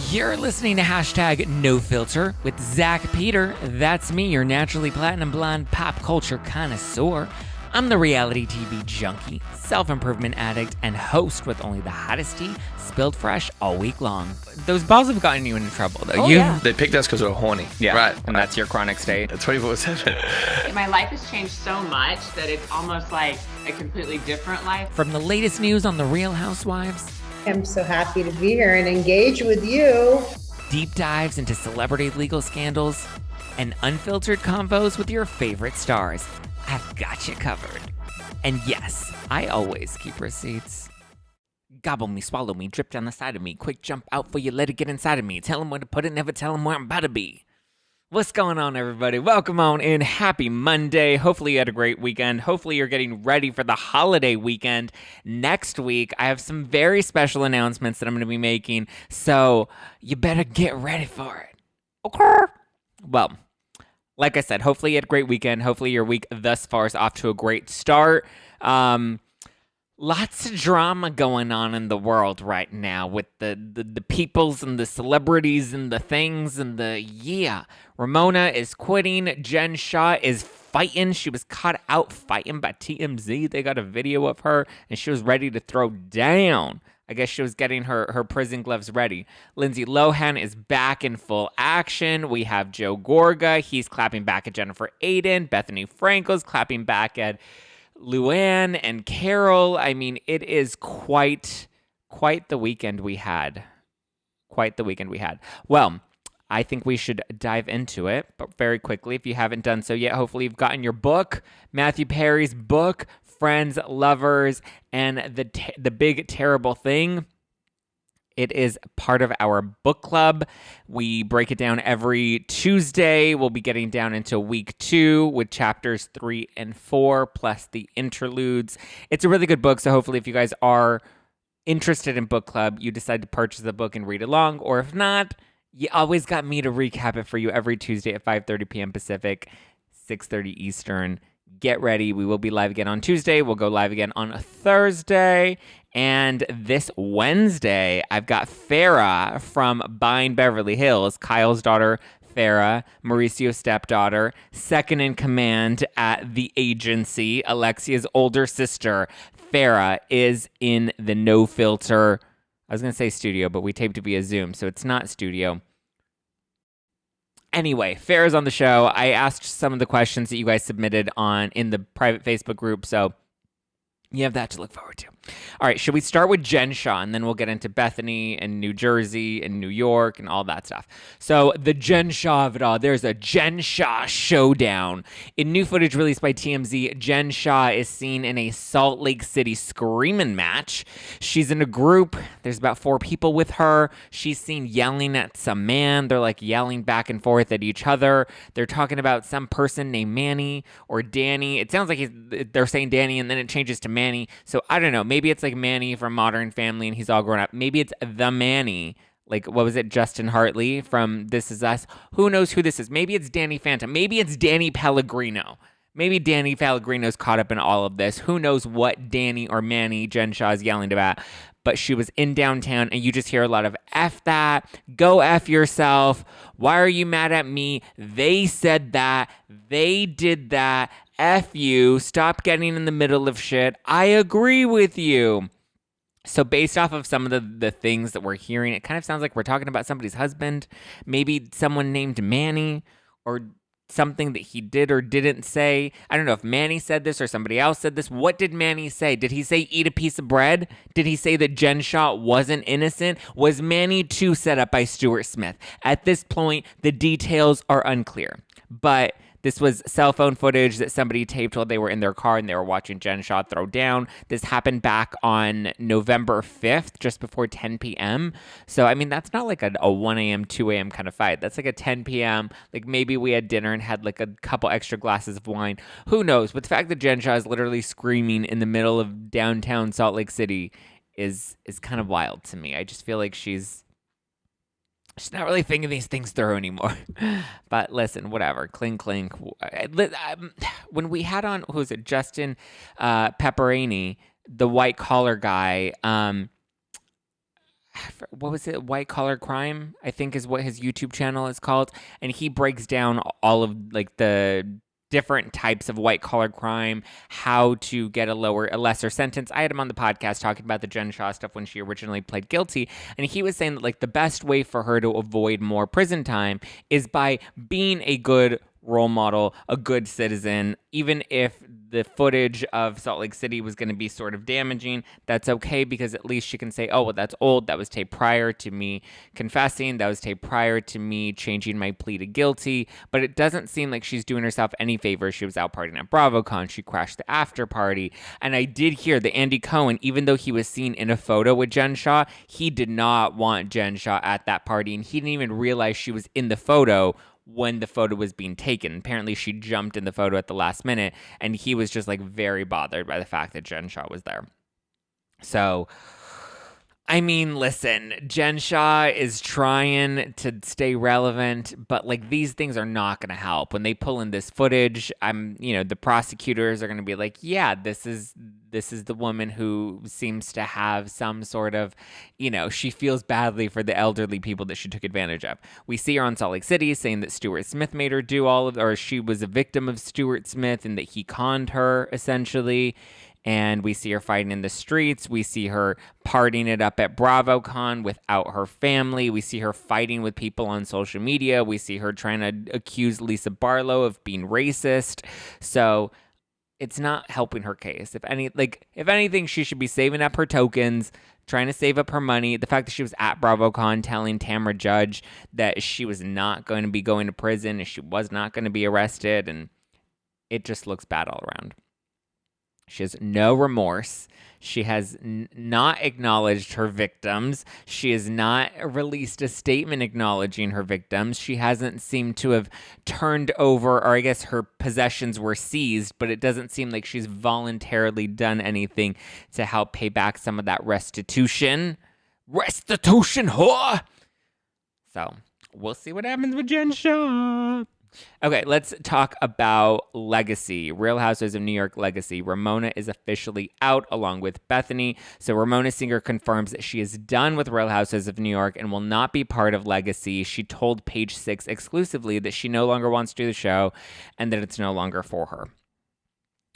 You're listening to hashtag No Filter with Zack Peter. That's me, your naturally platinum blonde pop culture connoisseur. I'm the reality TV junkie, self-improvement addict, and host with only the hottest tea spilled fresh all week long. Those balls have gotten you into trouble, though. Yeah. They picked us because we're horny. Yeah, right. And that's your chronic state. 24/7. My life has changed so much that it's almost like a completely different life. From the latest news on the Real Housewives, I'm so happy to be here and engage with you. deep dives into celebrity legal scandals, and unfiltered convos with your favorite stars, I've got you covered. And yes, I always keep receipts. Gobble me, swallow me, drip down the side of me, quick jump out for you, let it get inside of me. Tell them where to put it, never tell them where I'm about to be. What's going on, everybody? Welcome on in. Happy Monday. Hopefully you had a great weekend. Hopefully you're getting ready for the holiday weekend. Next week, I have some very special announcements that I'm going to be making, so you better get ready for it. Okay? Well, like I said, hopefully you had a great weekend. Hopefully your week thus far is off to a great start. Lots of drama going on in the world right now with the peoples and the celebrities and the things and Ramona is quitting. Jen Shah is fighting. She was caught out fighting by TMZ. They got a video of her and she was ready to throw down. I guess she was getting her prison gloves ready. Lindsay Lohan is back in full action. We have Joe Gorga. He's clapping back at Jennifer Aydin. Bethany Frankel's clapping back at Luann and Carol. I mean, it is quite the weekend we had. Quite the weekend we had. Well, I think we should dive into it, but very quickly, if you haven't done so yet, hopefully you've gotten your book, Matthew Perry's book, Friends, Lovers, and the Big Terrible Thing. It is part of our book club. We break it down every Tuesday. We'll be getting down into week 2 with chapters 3 and 4, plus the interludes. It's a really good book, so hopefully if you guys are interested in book club, you decide to purchase the book and read along, or if not, you always got me to recap it for you every Tuesday at 5:30 p.m. Pacific, 6:30 Eastern. Get ready. We will be live again on Tuesday. We'll go live again on Thursday. And this Wednesday, I've got Farrah from Buying Beverly Hills, Kyle's daughter, Farrah, Mauricio's stepdaughter, second in command at the agency, Alexia's older sister. Farrah is in the No Filter, I was going to say studio, but we taped it via Zoom, so it's not studio. Anyway, Farrah's on the show. I asked some of the questions that you guys submitted in the private Facebook group, so you have that to look forward to. All right, should we start with Jen Shah, and then we'll get into Bethany and New Jersey and New York and all that stuff. So the Jen Shah of it all, there's a Jen Shah showdown. In new footage released by TMZ, Jen Shah is seen in a Salt Lake City screaming match. She's in a group. There's about 4 people with her. She's seen yelling at some man. They're like yelling back and forth at each other. They're talking about some person named Manny or Danny. It sounds like they're saying Danny and then it changes to Manny. So I don't know. Maybe it's like Manny from Modern Family and he's all grown up. Maybe it's the Manny. Like, what was it? Justin Hartley from This Is Us. Who knows who this is? Maybe it's Danny Phantom. Maybe it's Danny Pellegrino. Maybe Danny Pellegrino's caught up in all of this. Who knows what Danny or Manny Jen Shah is yelling about. But she was in downtown and you just hear a lot of F that, go F yourself, why are you mad at me, they said that, they did that, F you, stop getting in the middle of shit, I agree with you. So based off of some of the things that we're hearing, it kind of sounds like we're talking about somebody's husband, maybe someone named Manny, or something that he did or didn't say. I don't know if Manny said this or somebody else said this. What did Manny say? Did he say eat a piece of bread? Did he say that Jen Shah wasn't innocent? Was Manny too set up by Stuart Smith? At this point, the details are unclear. But this was cell phone footage that somebody taped while they were in their car and they were watching Jen Shah throw down. This happened back on November 5th, just before 10 p.m. So, I mean, that's not like a 1 a.m., 2 a.m. kind of fight. That's like a 10 p.m. Like maybe we had dinner and had like a couple extra glasses of wine. Who knows? But the fact that Jen Shah is literally screaming in the middle of downtown Salt Lake City is kind of wild to me. I just feel like she's not really thinking these things through anymore. But listen, whatever. Clink, clink. When we had on, who was it? Justin Pepperini, the white collar guy. what was it? White Collar Crime, I think is what his YouTube channel is called. And he breaks down all of like the different types of white collar crime, how to get a lesser sentence. I had him on the podcast talking about the Jen Shah stuff when she originally pled guilty, and he was saying that like the best way for her to avoid more prison time is by being a good role model, a good citizen. Even if the footage of Salt Lake City was going to be sort of damaging, that's okay, because at least she can say, oh, well, that's old. That was taped prior to me confessing. That was taped prior to me changing my plea to guilty. But it doesn't seem like she's doing herself any favors. She was out partying at BravoCon. She crashed the after party. And I did hear that Andy Cohen, even though he was seen in a photo with Jen Shah, he did not want Jen Shah at that party. And he didn't even realize she was in the photo when the photo was being taken. Apparently she jumped in the photo at the last minute, and he was just like very bothered by the fact that Jen Shah was there. So, I mean, listen, Jen Shah is trying to stay relevant, but like these things are not going to help. When they pull in this footage, the prosecutors are going to be like, yeah, this is the woman who seems to have some sort of, she feels badly for the elderly people that she took advantage of. We see her on Salt Lake City saying that Stuart Smith made her do or she was a victim of Stuart Smith and that he conned her essentially. And we see her fighting in the streets. We see her partying it up at BravoCon without her family. We see her fighting with people on social media. We see her trying to accuse Lisa Barlow of being racist. So it's not helping her case. If anything, she should be saving up her tokens, trying to save up her money. The fact that she was at BravoCon telling Tamra Judge that she was not going to be going to prison and she was not going to be arrested, and it just looks bad all around. She has no remorse. She has not acknowledged her victims. She has not released a statement acknowledging her victims. She hasn't seemed to have turned over, or I guess her possessions were seized, but it doesn't seem like she's voluntarily done anything to help pay back some of that restitution. Restitution, whore! So, we'll see what happens with Jen Shah. Okay, let's talk about Legacy. Real Housewives of New York Legacy. Ramona is officially out along with Bethany. So Ramona Singer confirms that she is done with Real Housewives of New York and will not be part of Legacy. She told Page Six exclusively that she no longer wants to do the show and that it's no longer for her.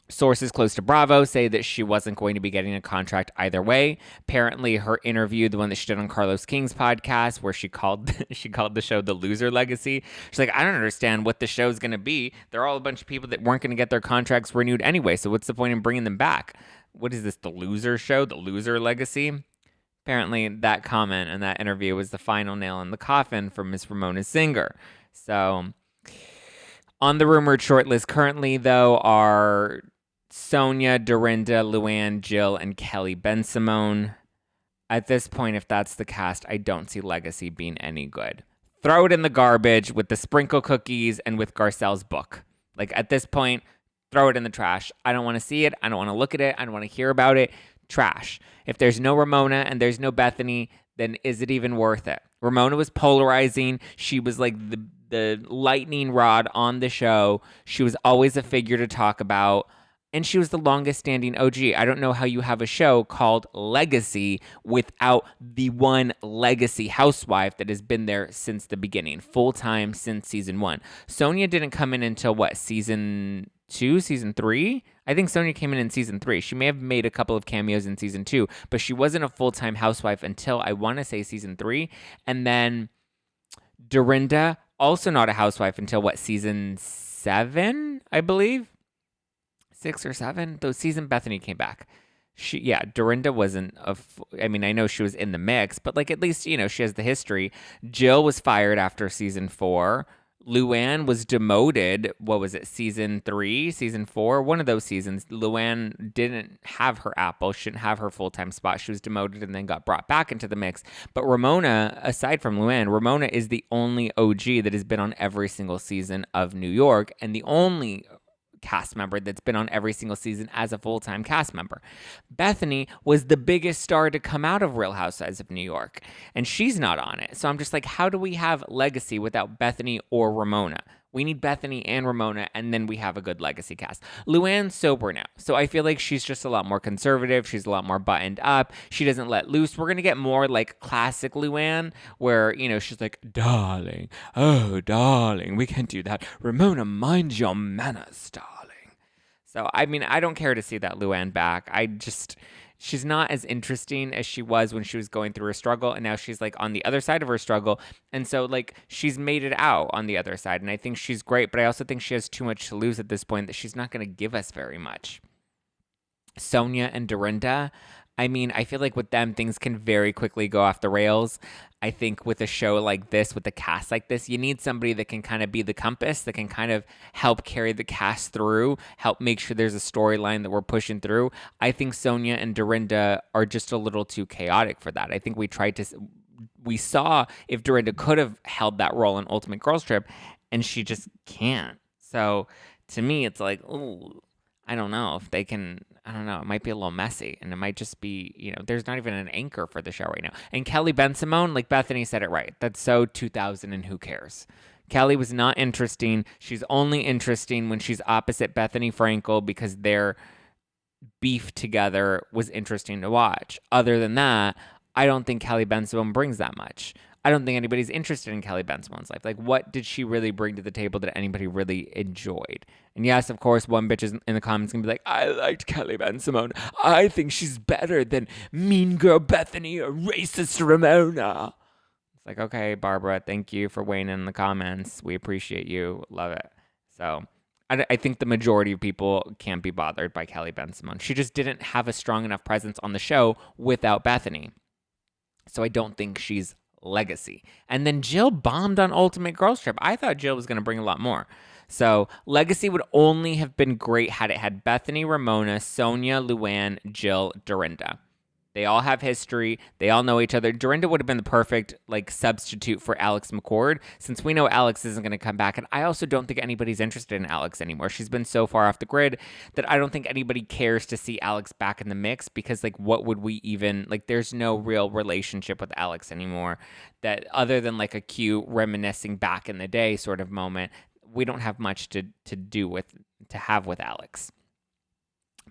Sources close to Bravo say that she wasn't going to be getting a contract either way. Apparently, her interview, the one that she did on Carlos King's podcast, where she called the show The Loser Legacy, she's like, I don't understand what the show's going to be. They're all a bunch of people that weren't going to get their contracts renewed anyway, so what's the point in bringing them back? What is this, The Loser Show? The Loser Legacy? Apparently, that comment and that interview was the final nail in the coffin for Miss Ramona Singer. So, on the rumored shortlist currently, though, are Sonia, Dorinda, Luann, Jill, and Kelly Ben-Simone. At this point, if that's the cast, I don't see Legacy being any good. Throw it in the garbage with the sprinkle cookies and with Garcelle's book. Like, at this point, throw it in the trash. I don't want to see it. I don't want to look at it. I don't want to hear about it. Trash. If there's no Ramona and there's no Bethany, then is it even worth it? Ramona was polarizing. She was like the lightning rod on the show. She was always a figure to talk about. And she was the longest standing OG. I don't know how you have a show called Legacy without the one legacy housewife that has been there since the beginning, full time since season 1. Sonia didn't come in until what, season 2, season 3? I think Sonia came in season 3. She may have made a couple of cameos in season 2, but she wasn't a full time housewife until I want to say season 3. And then Dorinda, also not a housewife until what, season 7, I believe? 6 or 7, though season Bethany came back. Dorinda wasn't I know she was in the mix, but like at least, she has the history. Jill was fired after season 4. Luann was demoted, what was it, season 3, season 4? One of those seasons. Luann didn't have her apple, shouldn't have her full-time spot. She was demoted and then got brought back into the mix. But Ramona, aside from Luann, Ramona is the only OG that has been on every single season of New York, and the only cast member that's been on every single season as a full-time cast member. Bethany was the biggest star to come out of Real Housewives of New York, and she's not on it. So I'm just like, how do we have Legacy without Bethany or Ramona? We need Bethany and Ramona, and then we have a good legacy cast. Luann's sober now, so I feel like she's just a lot more conservative. She's a lot more buttoned up. She doesn't let loose. We're going to get more like classic Luann, where, you know, she's like, darling, oh, darling, we can't do that. Ramona, mind your manners, darling. So, I mean, I don't care to see that Luann back. She's not as interesting as she was when she was going through her struggle, and now she's like on the other side of her struggle, and so like she's made it out on the other side, and I think she's great, but I also think she has too much to lose at this point, that she's not going to give us very much. Sonia and Dorinda, I mean, I feel like with them, things can very quickly go off the rails. I think with a show like this, with a cast like this, you need somebody that can kind of be the compass, that can kind of help carry the cast through, help make sure there's a storyline that we're pushing through. I think Sonia and Dorinda are just a little too chaotic for that. I think we saw if Dorinda could have held that role in Ultimate Girls Trip, and she just can't. So to me, it's like, ooh, I don't know if they can. I don't know. It might be a little messy, and it might just be, you know, there's not even an anchor for the show right now. And Kelly Ben-Simone, like Bethany said it right. That's so 2000, and who cares? Kelly was not interesting. She's only interesting when she's opposite Bethany Frankel, because their beef together was interesting to watch. Other than that, I don't think Kelly Ben-Simone brings that much. I don't think anybody's interested in Kelly Ben-Simone's life. Like, what did she really bring to the table that anybody really enjoyed? And yes, of course, one bitch is in the comments going to be like, I liked Kelly Ben-Simone. I think she's better than mean girl Bethany or racist Ramona. It's like, okay, Barbara, thank you for weighing in the comments. We appreciate you. Love it. So I think the majority of people can't be bothered by Kelly Ben-Simone. She just didn't have a strong enough presence on the show without Bethany. So I don't think she's legacy. And then Jill bombed on Ultimate Girls Trip. I thought Jill was going to bring a lot more. So legacy would only have been great had it had Bethany, Ramona, Sonia, Luann, Jill, Dorinda. They all have history. They all know each other. Dorinda would have been the perfect like substitute for Alex McCord, since we know Alex isn't going to come back. And I also don't think anybody's interested in Alex anymore. She's been so far off the grid that I don't think anybody cares to see Alex back in the mix, because like what would we even, like there's no real relationship with Alex anymore, that other than like a cute reminiscing back in the day sort of moment. We don't have much to have with Alex.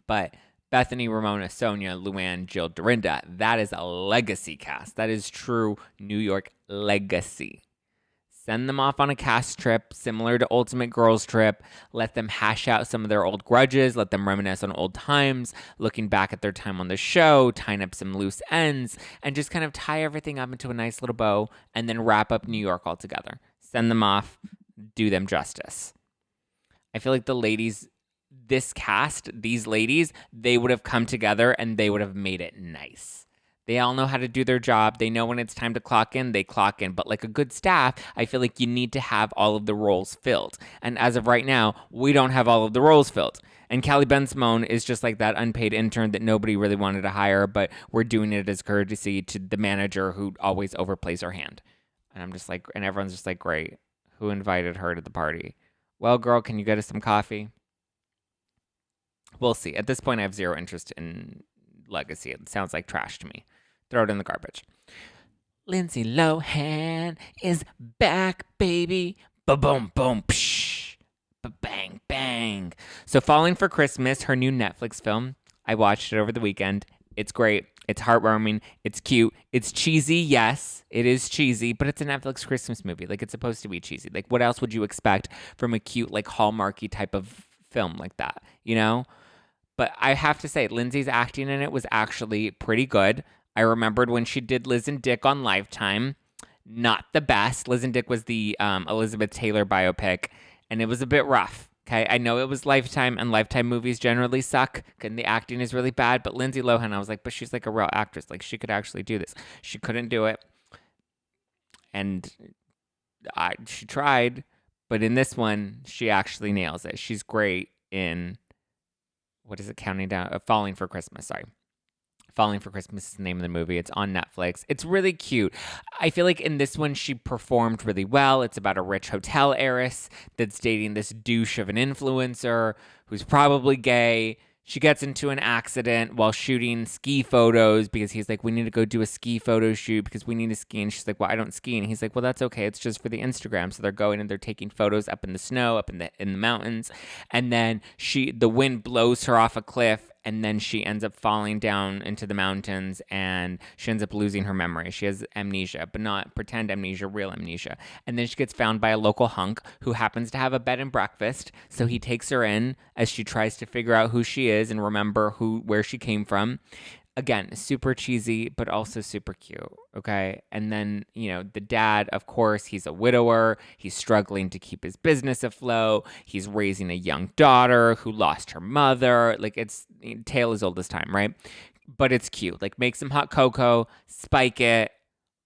But Bethany, Ramona, Sonia, Luann, Jill, Dorinda, that is a legacy cast. That is true New York legacy. Send them off on a cast trip similar to Ultimate Girls Trip. Let them hash out some of their old grudges. Let them reminisce on old times, looking back at their time on the show, tying up some loose ends, and just kind of tie everything up into a nice little bow, and then wrap up New York all together. Send them off. Do them justice. I feel like the ladies, this cast, these ladies, they would have come together and they would have made it nice. They all know how to do their job. They know when it's time to clock in, they clock in. But like a good staff, I feel like you need to have all of the roles filled. And as of right now, we don't have all of the roles filled. And Kelly Ben-Simone is just like that unpaid intern that nobody really wanted to hire, but we're doing it as courtesy to the manager who always overplays her hand. And I'm just like, and everyone's just like, great. Who invited her to the party? Well, girl, can you get us some coffee? We'll see. At this point, I have zero interest in legacy. It sounds like trash to me. Throw it in the garbage. Lindsay Lohan is back, baby. Ba-boom, boom, psh. Ba-bang, bang. So Falling for Christmas, her new Netflix film. I watched it over the weekend. It's great. It's heartwarming. It's cute. It's cheesy. Yes, it is cheesy, but it's a Netflix Christmas movie. Like, it's supposed to be cheesy. Like, what else would you expect from a cute, like, Hallmarky type of film like that, you know? But I have to say, Lindsay's acting in it was actually pretty good. I remembered when she did Liz and Dick on Lifetime. Not the best. Liz and Dick was the Elizabeth Taylor biopic, and it was a bit rough. Okay, I know it was Lifetime, and Lifetime movies generally suck, and the acting is really bad, but Lindsay Lohan, I was like, but she's like a real actress. Like, she could actually do this. She couldn't do it, and she tried, but in this one, she actually nails it. She's great in, what is it, Counting Down? Falling for Christmas, sorry. Falling for Christmas is the name of the movie. It's on Netflix. It's really cute. I feel like in this one, she performed really well. It's about a rich hotel heiress that's dating this douche of an influencer who's probably gay. She gets into an accident while shooting ski photos because he's like, we need to go do a ski photo shoot because we need to ski. And she's like, well, I don't ski. And he's like, well, that's okay. It's just for the Instagram. So they're going and they're taking photos up in the snow, up in the mountains. And then the wind blows her off a cliff. And then she ends up falling down into the mountains and she ends up losing her memory. She has amnesia, but not pretend amnesia, real amnesia. And then she gets found by a local hunk who happens to have a bed and breakfast. So he takes her in as she tries to figure out who she is and remember where she came from. Again, super cheesy, but also super cute, okay? And then, the dad, of course, he's a widower. He's struggling to keep his business afloat. He's raising a young daughter who lost her mother. Like, it's tale as old as time, right? But it's cute. Like, make some hot cocoa, spike it,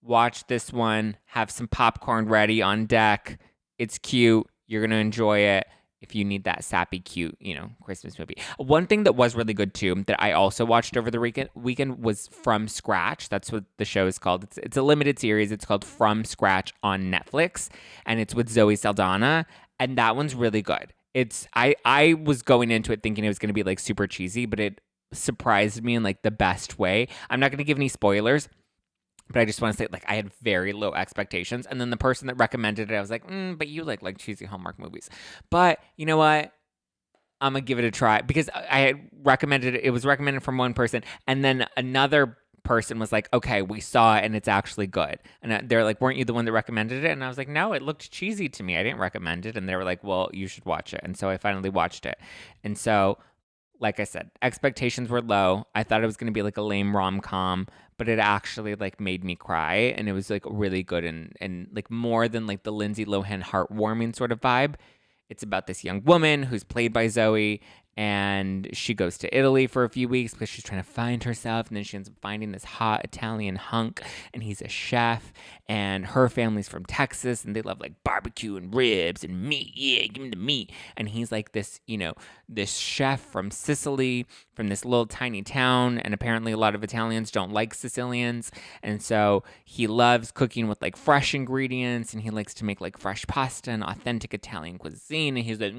watch this one, have some popcorn ready on deck. It's cute. You're going to enjoy it. If you need that sappy, cute, Christmas movie. One thing that was really good, too, that I also watched over the weekend was From Scratch. That's what the show is called. It's a limited series. It's called From Scratch on Netflix, and it's with Zoe Saldana, and that one's really good. I was going into it thinking it was going to be, like, super cheesy, but it surprised me in, like, the best way. I'm not going to give any spoilers, but I just want to say, like, I had very low expectations. And then the person that recommended it, I was like, but you like cheesy Hallmark movies. But you know what? I'm going to give it a try. Because I had recommended it. It was recommended from one person. And then another person was like, okay, we saw it and it's actually good. And they're like, weren't you the one that recommended it? And I was like, no, it looked cheesy to me. I didn't recommend it. And they were like, well, you should watch it. And so I finally watched it. And so, like I said, expectations were low. I thought it was going to be like a lame rom-com, but it actually like made me cry, and it was like really good and like more than like the Lindsay Lohan heartwarming sort of vibe. It's about this young woman who's played by Zoe, and she goes to Italy for a few weeks because she's trying to find herself, and then she ends up finding this hot Italian hunk, and he's a chef, and her family's from Texas, and they love like barbecue and ribs and meat. Yeah, give me the meat. And he's like this, this chef from Sicily, from this little tiny town, and apparently a lot of Italians don't like Sicilians, and so he loves cooking with like fresh ingredients, and he likes to make like fresh pasta and authentic Italian cuisine, and he's like,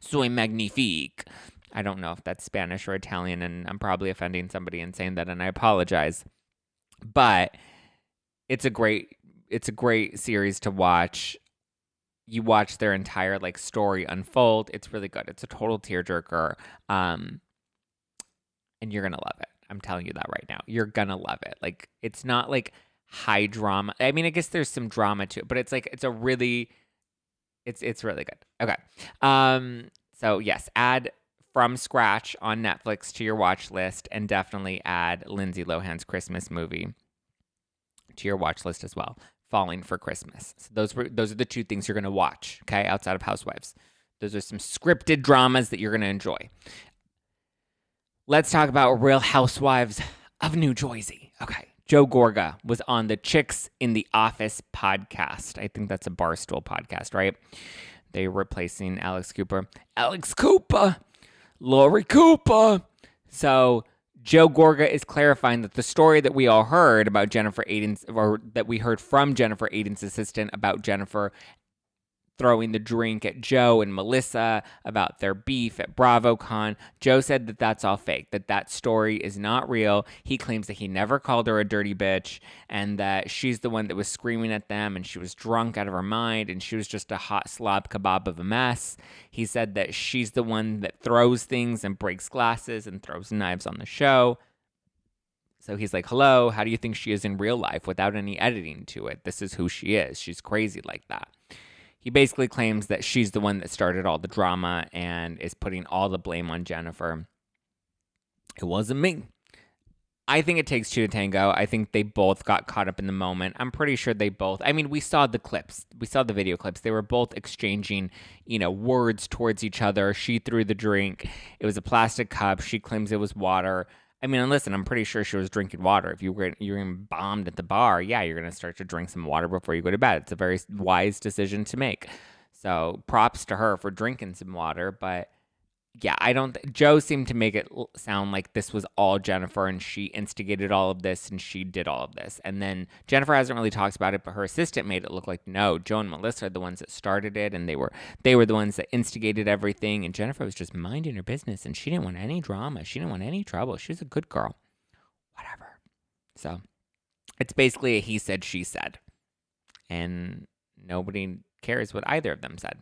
soy magnifique. I don't know if that's Spanish or Italian, and I'm probably offending somebody in saying that, and I apologize. But it's a great series to watch. You watch their entire like story unfold. It's really good. It's a total tearjerker. And you're gonna love it. I'm telling you that right now. You're gonna love it. Like, it's not like high drama. I mean, I guess there's some drama to it, but it's really good. Okay. So yes, add From Scratch on Netflix to your watch list, and definitely add Lindsay Lohan's Christmas movie to your watch list as well. Falling for Christmas. So those are the two things you're going to watch, okay, outside of Housewives. Those are some scripted dramas that you're going to enjoy. Let's talk about Real Housewives of New Jersey. Okay. Joe Gorga was on the Chicks in the Office podcast. I think that's a Barstool podcast, right? They're replacing Alex Cooper. Lori Cooper. So Joe Gorga is clarifying that the story that we all heard about Jennifer Aydin's, or that we heard from Jennifer Aydin's assistant about Jennifer throwing the drink at Joe and Melissa about their beef at BravoCon. Joe said that that's all fake, that story is not real. He claims that he never called her a dirty bitch, and that she's the one that was screaming at them, and she was drunk out of her mind, and she was just a hot slob kebab of a mess. He said that she's the one that throws things and breaks glasses and throws knives on the show. So he's like, hello, how do you think she is in real life without any editing to it? This is who she is. She's crazy like that. He basically claims that she's the one that started all the drama and is putting all the blame on Jennifer. It wasn't me. I think it takes two to tango. I think they both got caught up in the moment. I'm pretty sure they both, I mean, we saw the clips. We saw the video clips. They were both exchanging, words towards each other. She threw the drink. It was a plastic cup. She claims it was water. I mean, and listen, I'm pretty sure she was drinking water. If you're getting bombed at the bar, yeah, you're going to start to drink some water before you go to bed. It's a very wise decision to make. So props to her for drinking some water. But yeah, Joe seemed to make it sound like this was all Jennifer and she instigated all of this and she did all of this. And then Jennifer hasn't really talked about it, but her assistant made it look like, no, Joe and Melissa are the ones that started it and they were the ones that instigated everything. And Jennifer was just minding her business and she didn't want any drama. She didn't want any trouble. She was a good girl. Whatever. So it's basically a he said, she said. And nobody cares what either of them said.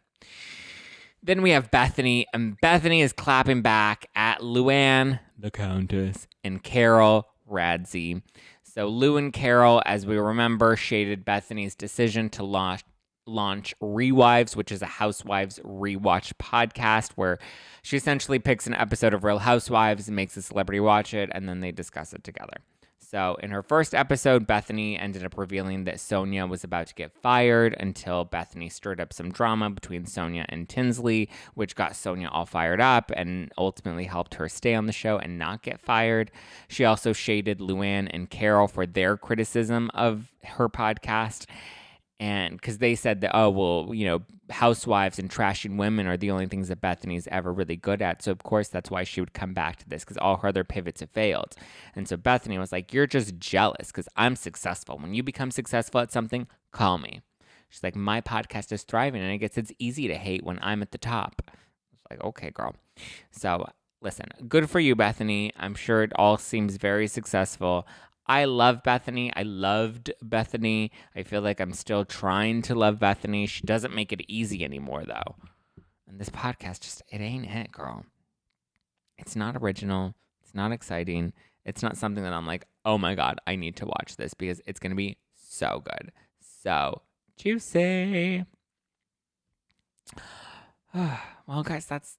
Then we have Bethany, and Bethany is clapping back at Luann, the Countess, and Carol Radzi. So Lou and Carol, as we remember, shaded Bethany's decision to launch Rewives, which is a Housewives rewatch podcast where she essentially picks an episode of Real Housewives and makes a celebrity watch it, and then they discuss it together. So in her first episode, Bethany ended up revealing that Sonia was about to get fired until Bethany stirred up some drama between Sonia and Tinsley, which got Sonia all fired up and ultimately helped her stay on the show and not get fired. She also shaded Luann and Carol for their criticism of her podcast. And because they said that, oh, well, you know, housewives and trashing women are the only things that Bethany's ever really good at. So, of course, that's why she would come back to this, because all her other pivots have failed. And so Bethany was like, you're just jealous because I'm successful. When you become successful at something, call me. She's like, my podcast is thriving, and I guess it's easy to hate when I'm at the top. I was like, okay, girl. So, listen, good for you, Bethany. I'm sure it all seems very successful. I love Bethany. I loved Bethany. I feel like I'm still trying to love Bethany. She doesn't make it easy anymore, though. And this podcast just, it ain't it, girl. It's not original. It's not exciting. It's not something that I'm like, oh my God, I need to watch this because it's going to be so good. So juicy. Well, guys, that's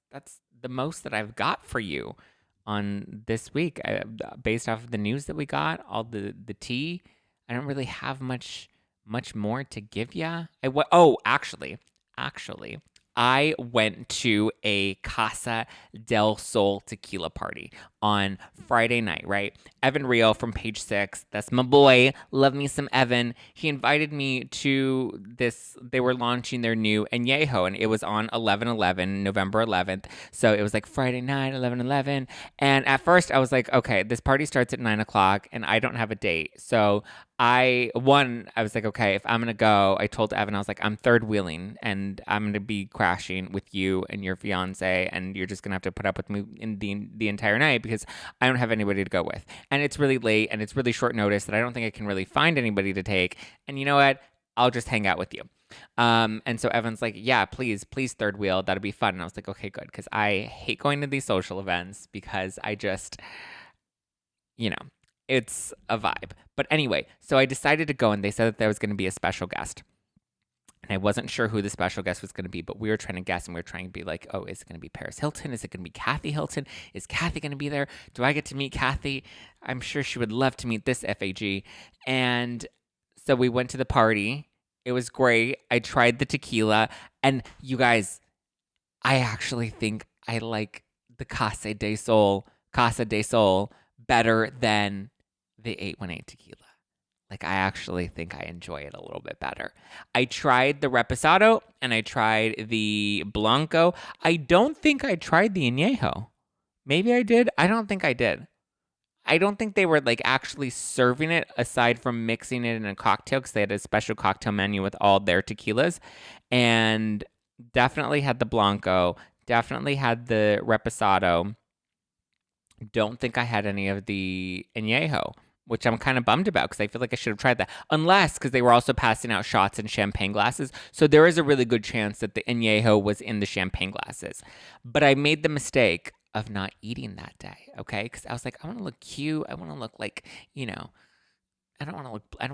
the most that I've got for you on this week, based off of the news that we got, all the tea. I don't really have much more to give ya. Actually, I went to a Casa del Sol tequila party on Friday night, right? Evan Rio from Page 6, that's my boy. Love me some Evan. He invited me to this. They were launching their new añejo, and it was on 11/11, November 11th. So it was like Friday night, 11/11. And at first I was like, okay, this party starts at 9 o'clock, and I don't have a date. So I was like, okay, if I'm going to go, I told Evan, I was like, I'm third wheeling and I'm going to be crashing with you and your fiance, and you're just going to have to put up with me in the entire night because I don't have anybody to go with. And it's really late and it's really short notice that I don't think I can really find anybody to take. And you know what? I'll just hang out with you. And so Evan's like, yeah, please third wheel. That'll be fun. And I was like, okay, good. Because I hate going to these social events because I just, it's a vibe. But anyway, so I decided to go, and they said that there was going to be a special guest. And I wasn't sure who the special guest was going to be, but we were trying to guess, and we were trying to be like, oh, is it going to be Paris Hilton? Is it going to be Kathy Hilton? Is Kathy going to be there? Do I get to meet Kathy? I'm sure she would love to meet this FAG. And so we went to the party. It was great. I tried the tequila. And you guys, I actually think I like the Casa de Sol better than the 818 tequila. Like, I actually think I enjoy it a little bit better. I tried the Reposado and I tried the Blanco. I don't think I tried the Añejo. Maybe I did. I don't think I did. I don't think they were like actually serving it aside from mixing it in a cocktail, because they had a special cocktail menu with all their tequilas. And definitely had the Blanco. Definitely had the Reposado. Don't think I had any of the Añejo, which I'm kind of bummed about because I feel like I should have tried that. Unless, because they were also passing out shots in champagne glasses. So there is a really good chance that the Añejo was in the champagne glasses. But I made the mistake of not eating that day, okay? Because I was like, I want to look cute. I want to look like, I don't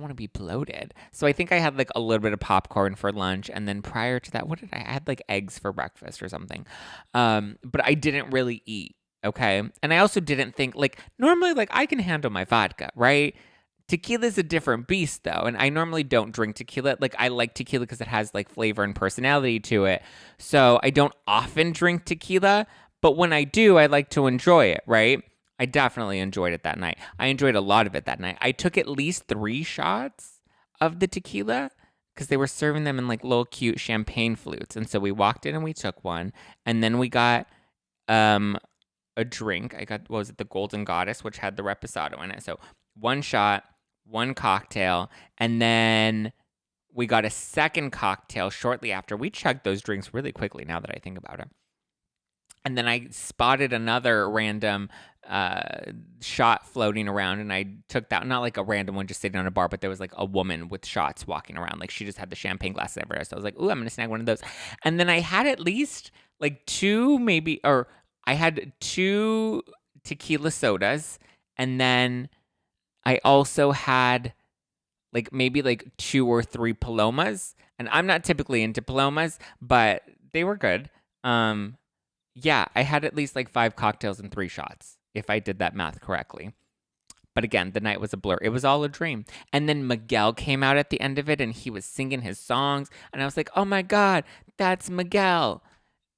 want to be bloated. So I think I had like a little bit of popcorn for lunch. And then prior to that, I had like eggs for breakfast or something. But I didn't really eat. Okay. And I also didn't think, like, normally, like, I can handle my vodka, right? Tequila is a different beast, though. And I normally don't drink tequila. Like, I like tequila because it has, like, flavor and personality to it. So I don't often drink tequila. But when I do, I like to enjoy it, right? I definitely enjoyed it that night. I enjoyed a lot of it that night. I took at least 3 shots of the tequila because they were serving them in, like, little cute champagne flutes. And so we walked in and we took one. And then we got a drink. I got, what was it, the Golden Goddess, which had the Reposado in it. So 1 shot, 1 cocktail, and then we got a second cocktail shortly after. We chugged those drinks really quickly now that I think about it. And then I spotted another random shot floating around, and I took that. Not like a random one just sitting on a bar, but there was like a woman with shots walking around. Like she just had the champagne glasses everywhere. So I was like, ooh, I'm going to snag one of those. And then I had at least like 2 maybe, or I had 2 tequila sodas. And then I also had like maybe like 2 or 3 Palomas. And I'm not typically into Palomas, but they were good. Yeah, I had at least like 5 cocktails and 3 shots, if I did that math correctly. But again, the night was a blur. It was all a dream. And then Miguel came out at the end of it, and he was singing his songs. And I was like, oh my God, that's Miguel.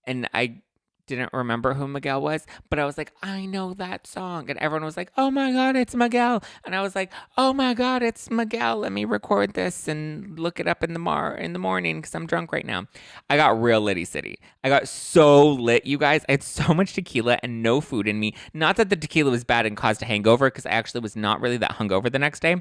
And I didn't remember who Miguel was, but I was like, I know that song. And everyone was like, oh my God, it's Miguel. And I was like, oh my God, it's Miguel. Let me record this and look it up in the morning because I'm drunk right now. I got real litty city. I got so lit, you guys. I had so much tequila and no food in me. Not that the tequila was bad and caused a hangover, because I actually was not really that hungover the next day.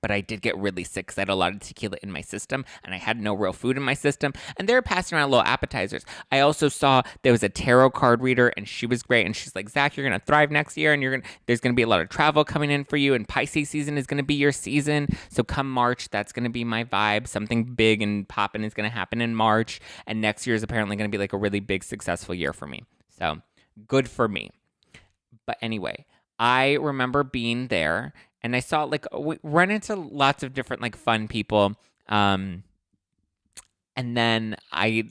But I did get really sick because I had a lot of tequila in my system, and I had no real food in my system. And they were passing around little appetizers. I also saw there was a tarot card reader, and she was great. And she's like, Zach, you're going to thrive next year, and there's going to be a lot of travel coming in for you, and Pisces season is going to be your season. So come March, that's going to be my vibe. Something big and popping is going to happen in March. And next year is apparently going to be like a really big, successful year for me. So good for me. But anyway, I remember being there. And I saw, like, we run into lots of different, like, fun people. And then I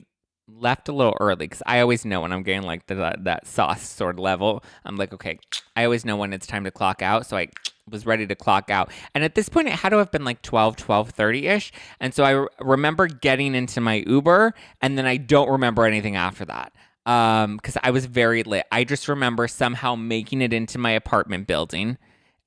left a little early because I always know when I'm getting, like, that sauce sort of level. I'm like, okay, I always know when it's time to clock out. So I was ready to clock out. And at this point, it had to have been, like, 12:30-ish. And so I remember getting into my Uber, and then I don't remember anything after that. Because I was very lit. I just remember somehow making it into my apartment building,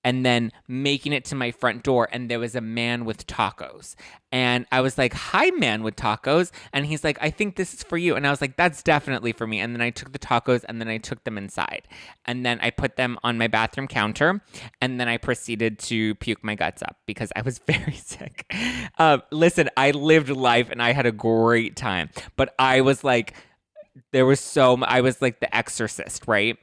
and then making it to my front door, and there was a man with tacos. And I was like, hi, man with tacos. And he's like, I think this is for you. And I was like, that's definitely for me. And then I took the tacos, and then I took them inside. And then I put them on my bathroom counter, and then I proceeded to puke my guts up because I was very sick. Listen, I lived life, and I had a great time. But I was like, I was like the exorcist, right?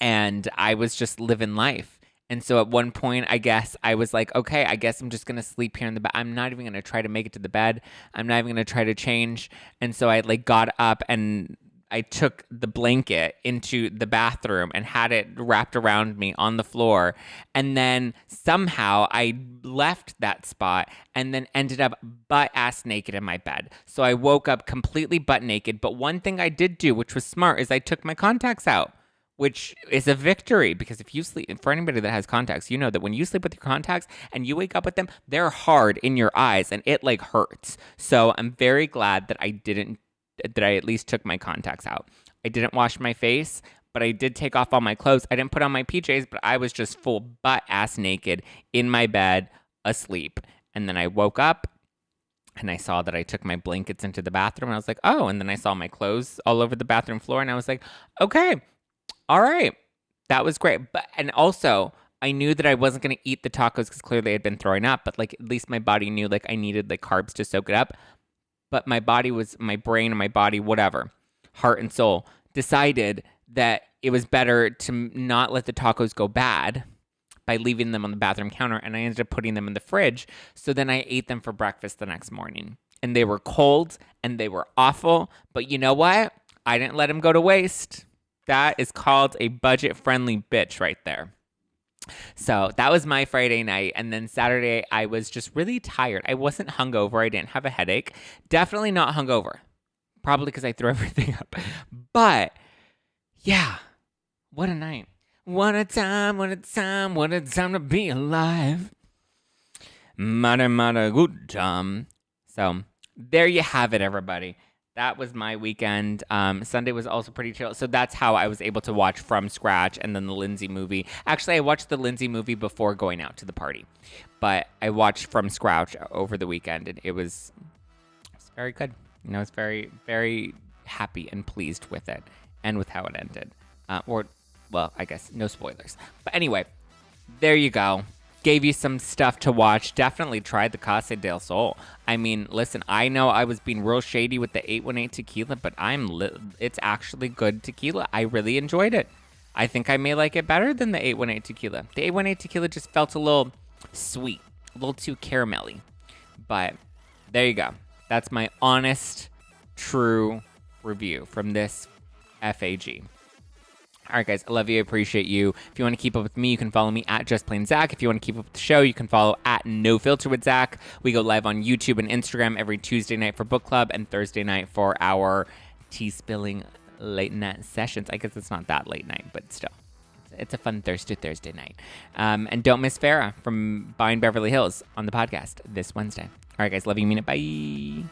And I was just living life. And so at one point, I guess I was like, okay, I guess I'm just going to sleep here in the bed. I'm not even going to try to make it to the bed. I'm not even going to try to change. And so I like got up, and I took the blanket into the bathroom and had it wrapped around me on the floor. And then somehow I left that spot and then ended up butt-ass naked in my bed. So I woke up completely butt naked. But one thing I did do, which was smart, is I took my contacts out, which is a victory, because if you sleep, for anybody that has contacts, you know that when you sleep with your contacts and you wake up with them, they're hard in your eyes and it like hurts. So I'm very glad that I at least took my contacts out. I didn't wash my face, but I did take off all my clothes. I didn't put on my PJs, but I was just full butt ass naked in my bed, asleep. And then I woke up, and I saw that I took my blankets into the bathroom, and I was like, oh, and then I saw my clothes all over the bathroom floor, and I was like, okay. All right. That was great. And also, I knew that I wasn't going to eat the tacos because clearly I had been throwing up, but like at least my body knew like I needed like carbs to soak it up. But my brain and my body, whatever, heart and soul, decided that it was better to not let the tacos go bad by leaving them on the bathroom counter. And I ended up putting them in the fridge. So then I ate them for breakfast the next morning. And they were cold and they were awful. But you know what? I didn't let them go to waste. That is called a budget-friendly bitch right there. So that was my Friday night. And then Saturday, I was just really tired. I wasn't hungover. I didn't have a headache. Definitely not hungover. Probably because I threw everything up. But, yeah, what a night. What a time, what a time, what a time to be alive. Mighty good time. So there you have it, everybody. That was my weekend. Sunday was also pretty chill. So that's how I was able to watch From Scratch and then the Lindsay movie. Actually, I watched the Lindsay movie before going out to the party. But I watched From Scratch over the weekend, and it was very good. You know, I was very, very happy and pleased with it. and with how it ended. Well, I guess no spoilers. But anyway, there you go. Gave you some stuff to watch. Definitely tried the Casa del Sol. I mean, listen, I know I was being real shady with the 818 tequila, but it's actually good tequila. I really enjoyed it. I think I may like it better than the 818 tequila. The 818 tequila just felt a little sweet, a little too caramelly. But there you go. That's my honest, true review from this FAG. All right, guys, I love you. I appreciate you. If you want to keep up with me, you can follow me at Just Plain Zack. If you want to keep up with the show, you can follow at No Filter with Zack. We go live on YouTube and Instagram every Tuesday night for book club and Thursday night for our tea spilling late night sessions. I guess it's not that late night, but still. It's a fun Thursday night. And don't miss Farrah from Buying Beverly Hills on the podcast this Wednesday. All right, guys, love you. Mean it. Bye.